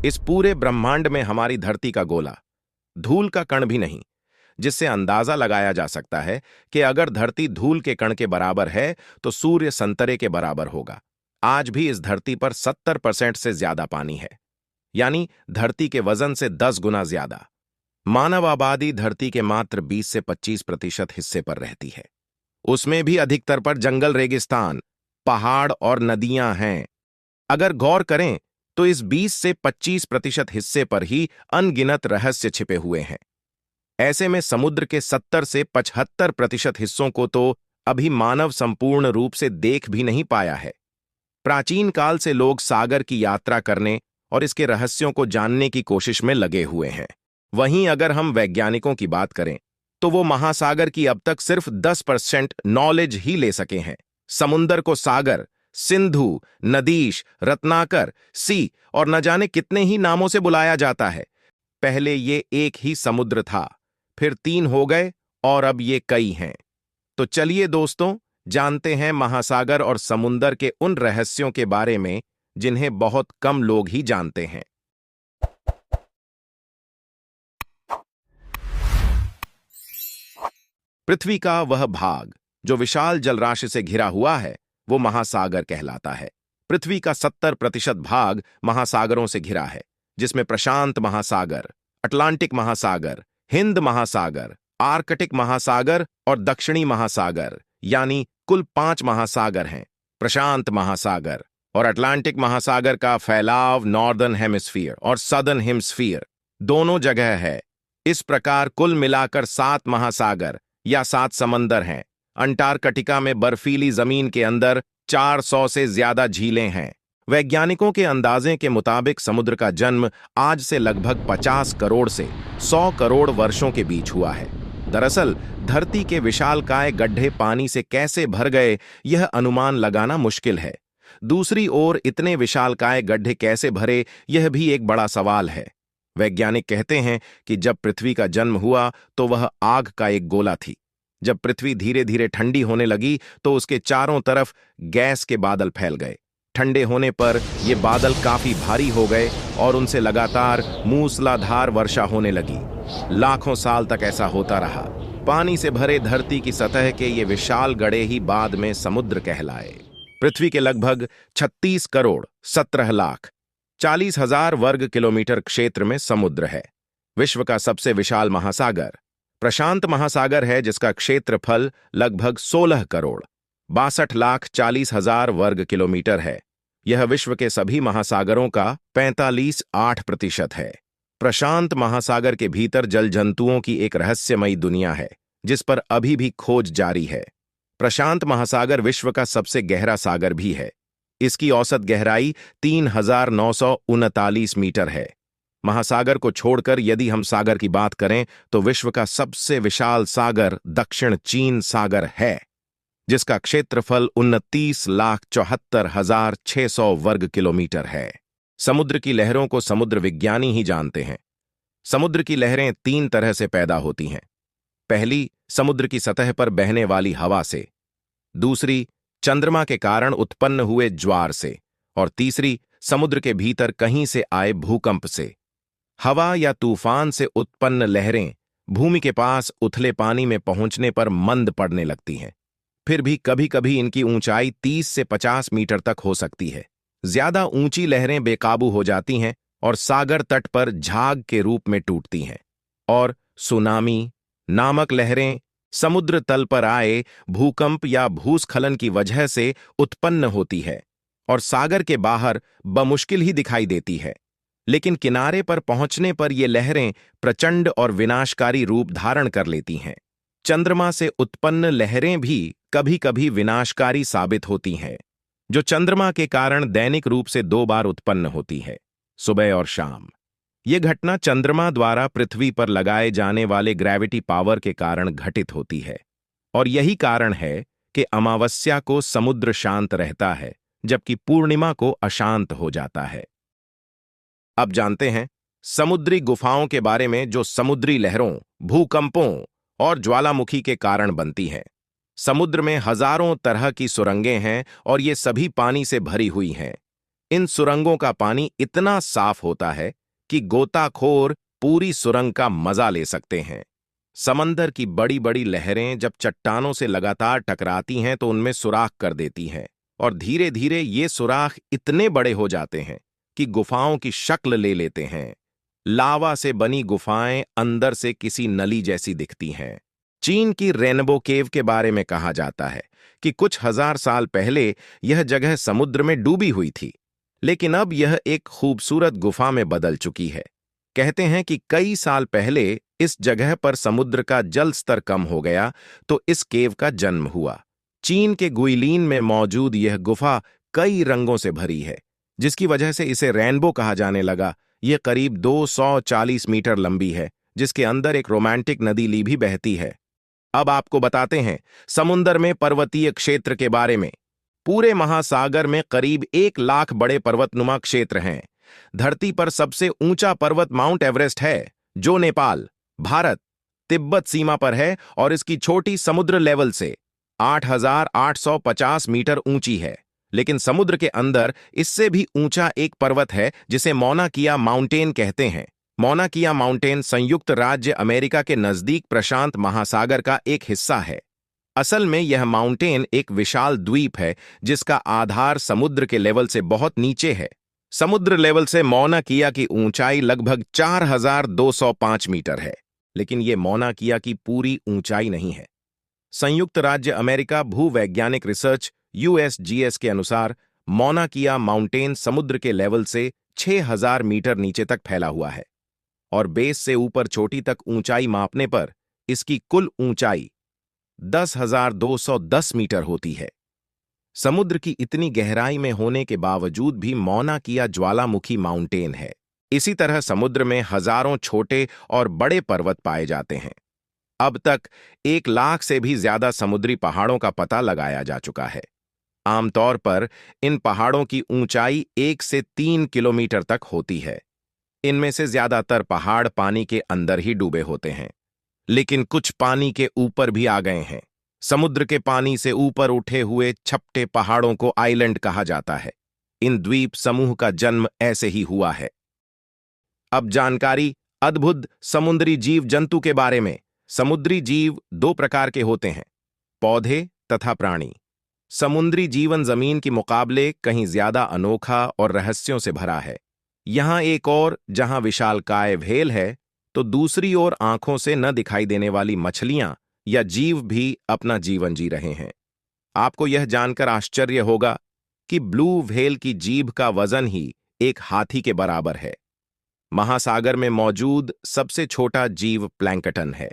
इस पूरे ब्रह्मांड में हमारी धरती का गोला धूल का कण भी नहीं, जिससे अंदाजा लगाया जा सकता है कि अगर धरती धूल के कण के बराबर है तो सूर्य संतरे के बराबर होगा। आज भी इस धरती पर 70% से ज्यादा पानी है, यानी धरती के वजन से 10 गुना ज्यादा। मानव आबादी धरती के मात्र 20 से 25% हिस्से पर रहती है। उसमें भी अधिकतर पर जंगल, रेगिस्तान, पहाड़ और नदियां हैं। अगर गौर करें तो इस 20 से 25% हिस्से पर ही अनगिनत रहस्य छिपे हुए हैं। ऐसे में समुद्र के 70 से 75% हिस्सों को तो अभी मानव संपूर्ण रूप से देख भी नहीं पाया है। प्राचीन काल से लोग सागर की यात्रा करने और इसके रहस्यों को जानने की कोशिश में लगे हुए हैं। वहीं अगर हम वैज्ञानिकों की बात करें तो वो महासागर की अब तक सिर्फ 10% नॉलेज ही ले सके हैं। समुंदर को सागर, सिंधु, नदीश, रत्नाकर, सी और न जाने कितने ही नामों से बुलाया जाता है। पहले ये एक ही समुद्र था, फिर 3 हो गए और अब ये कई हैं। तो चलिए दोस्तों, जानते हैं महासागर और समुंदर के उन रहस्यों के बारे में जिन्हें बहुत कम लोग ही जानते हैं। पृथ्वी का वह भाग जो विशाल जलराशि से घिरा हुआ है, वो महासागर कहलाता है। पृथ्वी का 70% भाग महासागरों से घिरा है, जिसमें प्रशांत महासागर, अटलांटिक महासागर, हिंद महासागर, आर्कटिक महासागर और दक्षिणी महासागर, यानी कुल 5 महासागर हैं। प्रशांत महासागर और अटलांटिक महासागर का फैलाव नॉर्दर्न हेमिस्फीयर और सदर्न हेमिस्फीयर दोनों जगह है। इस प्रकार कुल मिलाकर 7 महासागर या 7 समंदर हैं। अंटार्कटिका में बर्फीली जमीन के अंदर 400 से ज्यादा झीलें हैं। वैज्ञानिकों के अंदाजे के मुताबिक समुद्र का जन्म आज से लगभग 50 करोड़ से 100 करोड़ वर्षों के बीच हुआ है। दरअसल धरती के विशालकाय गड्ढे पानी से कैसे भर गए, यह अनुमान लगाना मुश्किल है। दूसरी ओर इतने विशालकाय गड्ढे कैसे भरे, यह भी एक बड़ा सवाल है। वैज्ञानिक कहते हैं कि जब पृथ्वी का जन्म हुआ तो वह आग का एक गोला थी। जब पृथ्वी धीरे धीरे ठंडी होने लगी तो उसके चारों तरफ गैस के बादल फैल गए। ठंडे होने पर ये बादल काफी भारी हो गए और उनसे लगातार मूसलाधार वर्षा होने लगी। लाखों साल तक ऐसा होता रहा। पानी से भरे धरती की सतह के ये विशाल गड्ढे ही बाद में समुद्र कहलाए। पृथ्वी के लगभग 36 करोड़ 17 लाख 40 हजार वर्ग किलोमीटर क्षेत्र में समुद्र है। विश्व का सबसे विशाल महासागर प्रशांत महासागर है, जिसका क्षेत्रफल लगभग 16 करोड़ 62 लाख 40 हजार वर्ग किलोमीटर है। यह विश्व के सभी महासागरों का 45.8% है। प्रशांत महासागर के भीतर जल जंतुओं की एक रहस्यमयी दुनिया है, जिस पर अभी भी खोज जारी है। प्रशांत महासागर विश्व का सबसे गहरा सागर भी है। इसकी औसत गहराई 3939 मीटर है। महासागर को छोड़कर यदि हम सागर की बात करें तो विश्व का सबसे विशाल सागर दक्षिण चीन सागर है, जिसका क्षेत्रफल 29,74,600 वर्ग किलोमीटर है। समुद्र की लहरों को समुद्र विज्ञानी ही जानते हैं। समुद्र की लहरें 3 तरह से पैदा होती हैं। पहली, समुद्र की सतह पर बहने वाली हवा से, दूसरी, चंद्रमा के कारण उत्पन्न हुए ज्वार से, और तीसरी, समुद्र के भीतर कहीं से आए भूकंप से। हवा या तूफान से उत्पन्न लहरें भूमि के पास उथले पानी में पहुंचने पर मंद पड़ने लगती हैं। फिर भी कभी कभी इनकी ऊंचाई 30 से 50 मीटर तक हो सकती है। ज्यादा ऊंची लहरें बेकाबू हो जाती हैं और सागर तट पर झाग के रूप में टूटती हैं। और सुनामी नामक लहरें समुद्र तल पर आए भूकंप या भूस्खलन की वजह से उत्पन्न होती है और सागर के बाहर बमुश्किल ही दिखाई देती है। लेकिन किनारे पर पहुंचने पर ये लहरें प्रचंड और विनाशकारी रूप धारण कर लेती हैं। चंद्रमा से उत्पन्न लहरें भी कभी कभी विनाशकारी साबित होती हैं, जो चंद्रमा के कारण दैनिक रूप से 2 बार उत्पन्न होती है, सुबह और शाम। ये घटना चंद्रमा द्वारा पृथ्वी पर लगाए जाने वाले ग्रेविटी पावर के कारण घटित होती है। और यही कारण है कि अमावस्या को समुद्र शांत रहता है, जबकि पूर्णिमा को अशांत हो जाता है। अब जानते हैं समुद्री गुफाओं के बारे में, जो समुद्री लहरों, भूकंपों और ज्वालामुखी के कारण बनती हैं। समुद्र में हजारों तरह की सुरंगें हैं और ये सभी पानी से भरी हुई हैं। इन सुरंगों का पानी इतना साफ होता है कि गोताखोर पूरी सुरंग का मजा ले सकते हैं। समंदर की बड़ी बड़ी लहरें जब चट्टानों से लगातार टकराती हैं तो उनमें सुराख कर देती हैं, और धीरे धीरे ये सुराख इतने बड़े हो जाते हैं कि गुफाओं की शक्ल ले लेते हैं। लावा से बनी गुफाएं अंदर से किसी नली जैसी दिखती हैं। चीन की रेनबो केव के बारे में कहा जाता है कि कुछ हजार साल पहले यह जगह समुद्र में डूबी हुई थी, लेकिन अब यह एक खूबसूरत गुफा में बदल चुकी है। कहते हैं कि कई साल पहले इस जगह पर समुद्र का जल स्तर कम हो गया तो इस केव का जन्म हुआ। चीन के गुइलिन में मौजूद यह गुफा कई रंगों से भरी है, जिसकी वजह से इसे रेनबो कहा जाने लगा। यह करीब 240 मीटर लंबी है, जिसके अंदर एक रोमांटिक नदी ली भी बहती है। अब आपको बताते हैं समुद्र में पर्वतीय क्षेत्र के बारे में। पूरे महासागर में करीब 1 लाख बड़े पर्वतनुमा क्षेत्र हैं। धरती पर सबसे ऊंचा पर्वत माउंट एवरेस्ट है, जो नेपाल, भारत, तिब्बत सीमा पर है और इसकी छोटी समुद्र लेवल से 8,850 मीटर ऊंची है। लेकिन समुद्र के अंदर इससे भी ऊंचा एक पर्वत है जिसे मौना किया माउंटेन कहते हैं। मौना किया माउंटेन संयुक्त राज्य अमेरिका के नजदीक प्रशांत महासागर का एक हिस्सा है। असल में यह माउंटेन एक विशाल द्वीप है जिसका आधार समुद्र के लेवल से बहुत नीचे है। समुद्र लेवल से मौना किया की ऊंचाई लगभग 4,205 मीटर है, लेकिन यह मौना किया की पूरी ऊंचाई नहीं है। संयुक्त राज्य अमेरिका भूवैज्ञानिक रिसर्च USGS के अनुसार मौना किया माउंटेन समुद्र के लेवल से 6,000 मीटर नीचे तक फैला हुआ है, और बेस से ऊपर चोटी तक ऊंचाई मापने पर इसकी कुल ऊंचाई 10,210 मीटर होती है। समुद्र की इतनी गहराई में होने के बावजूद भी मौना किया ज्वालामुखी माउंटेन है। इसी तरह समुद्र में हजारों छोटे और बड़े पर्वत पाए जाते हैं। अब तक 1 लाख से भी ज्यादा समुद्री पहाड़ों का पता लगाया जा चुका है। आमतौर पर इन पहाड़ों की ऊंचाई 1 से 3 किलोमीटर तक होती है। इनमें से ज्यादातर पहाड़ पानी के अंदर ही डूबे होते हैं, लेकिन कुछ पानी के ऊपर भी आ गए हैं। समुद्र के पानी से ऊपर उठे हुए छपटे पहाड़ों को आइलैंड कहा जाता है। इन द्वीप समूह का जन्म ऐसे ही हुआ है। अब जानकारी अद्भुत समुद्री जीव जंतु के बारे में। समुद्री जीव 2 प्रकार के होते हैं, पौधे तथा प्राणी। समुद्री जीवन जमीन के मुकाबले कहीं ज्यादा अनोखा और रहस्यों से भरा है। यहां एक और जहां विशालकाय व्हेल है, तो दूसरी ओर आंखों से न दिखाई देने वाली मछलियां या जीव भी अपना जीवन जी रहे हैं। आपको यह जानकर आश्चर्य होगा कि ब्लू व्हेल की जीभ का वजन ही एक हाथी के बराबर है। महासागर में मौजूद सबसे छोटा जीव प्लैंकटन है।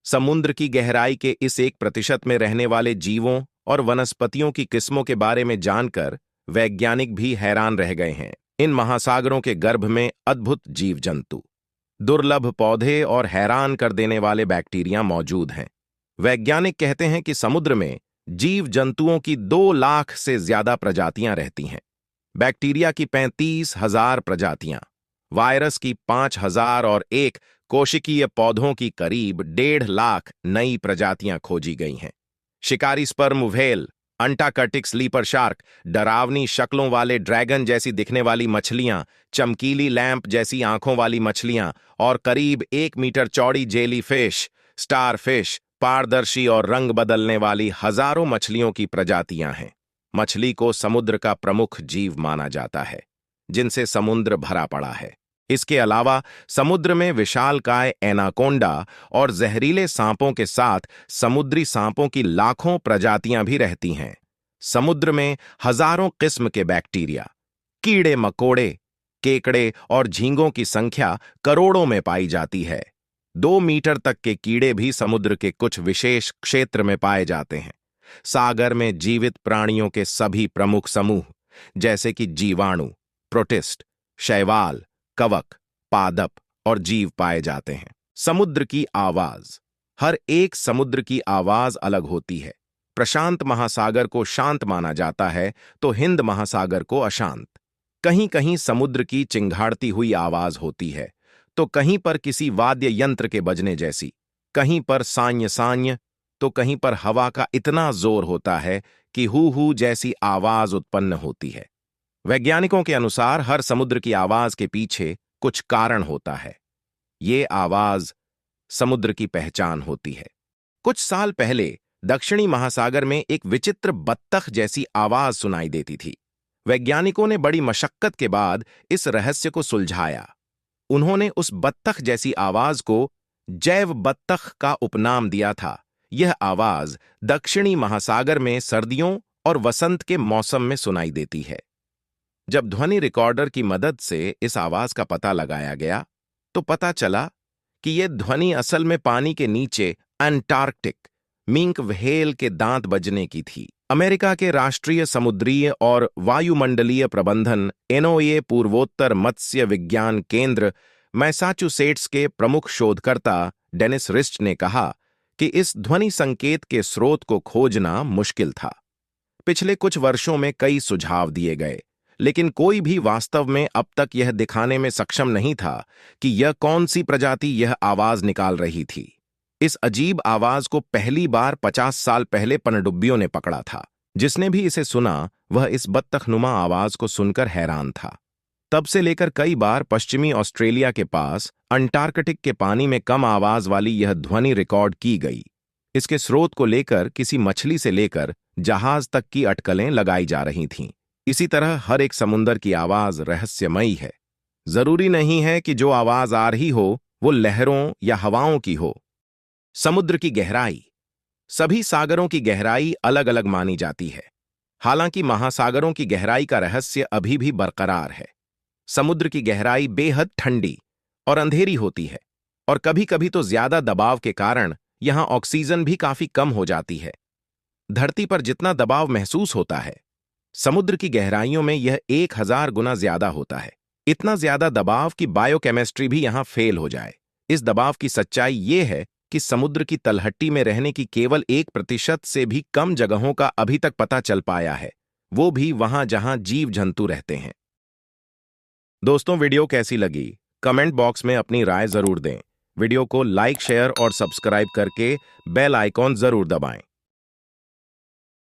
समुद्र की गहराई के इस 1% में रहने वाले जीवों और वनस्पतियों की किस्मों के बारे में जानकर वैज्ञानिक भी हैरान रह गए हैं। इन महासागरों के गर्भ में अद्भुत जीव जंतु, दुर्लभ पौधे और हैरान कर देने वाले बैक्टीरिया मौजूद हैं। वैज्ञानिक कहते हैं कि समुद्र में जीव जंतुओं की 2 लाख से ज्यादा प्रजातियां रहती हैं। बैक्टीरिया की 35,000 प्रजातियां, वायरस की 5,000 और एक कोशिकीय पौधों की करीब 1.5 लाख नई प्रजातियां खोजी गई हैं। शिकारी sperm whale, Antarctic sleeper shark, डरावनी शक्लों वाले ड्रैगन जैसी दिखने वाली मछलियां, चमकीली लैंप जैसी आंखों वाली मछलियां और करीब 1 मीटर चौड़ी जेली फिश, स्टार फिश, पारदर्शी और रंग बदलने वाली हजारों मछलियों की प्रजातियां हैं। मछली को समुद्र का प्रमुख जीव माना जाता है, जिनसे समुद्र भरा पड़ा है। इसके अलावा समुद्र में विशालकाय एनाकोंडा और जहरीले सांपों के साथ समुद्री सांपों की लाखों प्रजातियां भी रहती हैं। समुद्र में हजारों किस्म के बैक्टीरिया, कीड़े मकोड़े, केकड़े और झींगों की संख्या करोड़ों में पाई जाती है। 2 मीटर तक के कीड़े भी समुद्र के कुछ विशेष क्षेत्र में पाए जाते हैं। सागर में जीवित प्राणियों के सभी प्रमुख समूह जैसे कि जीवाणु, प्रोटिस्ट, शैवाल, कवक, पादप और जीव पाए जाते हैं। समुद्र की आवाज। हर एक समुद्र की आवाज अलग होती है। प्रशांत महासागर को शांत माना जाता है तो हिंद महासागर को अशांत। कहीं कहीं समुद्र की चिंघाड़ती हुई आवाज होती है तो कहीं पर किसी वाद्य यंत्र के बजने जैसी, कहीं पर सान्य सान्य, तो कहीं पर हवा का इतना जोर होता है कि हू हू जैसी आवाज उत्पन्न होती है। वैज्ञानिकों के अनुसार हर समुद्र की आवाज के पीछे कुछ कारण होता है। ये आवाज समुद्र की पहचान होती है। कुछ साल पहले दक्षिणी महासागर में एक विचित्र बत्तख जैसी आवाज सुनाई देती थी। वैज्ञानिकों ने बड़ी मशक्कत के बाद इस रहस्य को सुलझाया। उन्होंने उस बत्तख जैसी आवाज को जैव बत्तख का उपनाम दिया था। यह आवाज दक्षिणी महासागर में सर्दियों और वसंत के मौसम में सुनाई देती है। जब ध्वनि रिकॉर्डर की मदद से इस आवाज का पता लगाया गया, तो पता चला कि यह ध्वनि असल में पानी के नीचे अंटार्कटिक मिंक व्हेल के दांत बजने की थी। अमेरिका के राष्ट्रीय समुद्रीय और वायुमंडलीय प्रबंधन एनओए पूर्वोत्तर मत्स्य विज्ञान केंद्र मैसाचुसेट्स के प्रमुख शोधकर्ता डेनिस रिस्ट ने कहा कि इस ध्वनि संकेत के स्रोत को खोजना मुश्किल था। पिछले कुछ वर्षों में कई सुझाव दिए गए, लेकिन कोई भी वास्तव में अब तक यह दिखाने में सक्षम नहीं था कि यह कौन सी प्रजाति यह आवाज निकाल रही थी। इस अजीब आवाज को पहली बार 50 साल पहले पनडुब्बियों ने पकड़ा था। जिसने भी इसे सुना वह इस बत्तखनुमा आवाज को सुनकर हैरान था। तब से लेकर कई बार पश्चिमी ऑस्ट्रेलिया के पास अंटार्कटिक के पानी में कम आवाज वाली यह ध्वनि रिकॉर्ड की गई। इसके स्रोत को लेकर किसी मछली से लेकर जहाज तक की अटकलें लगाई जा रही थीं। इसी तरह हर एक समुंदर की आवाज रहस्यमयी है। जरूरी नहीं है कि जो आवाज आ रही हो वो लहरों या हवाओं की हो। समुद्र की गहराई। सभी सागरों की गहराई अलग अलग मानी जाती है। हालांकि महासागरों की गहराई का रहस्य अभी भी बरकरार है। समुद्र की गहराई बेहद ठंडी और अंधेरी होती है, और कभी-कभी तो ज्यादा दबाव के कारण यहां ऑक्सीजन भी काफी कम हो जाती है। धरती पर जितना दबाव महसूस होता है, समुद्र की गहराइयों में यह 1000 गुना ज्यादा होता है। इतना ज्यादा दबाव कि बायोकेमिस्ट्री भी यहां फेल हो जाए। इस दबाव की सच्चाई ये है कि समुद्र की तलहटी में रहने की केवल 1% से भी कम जगहों का अभी तक पता चल पाया है, वो भी वहां जहां जीव जंतु रहते हैं। दोस्तों, वीडियो कैसी लगी कमेंट बॉक्स में अपनी राय जरूर दें। वीडियो को लाइक, शेयर और सब्सक्राइब करके बेल आइकॉन जरूर दबाएं।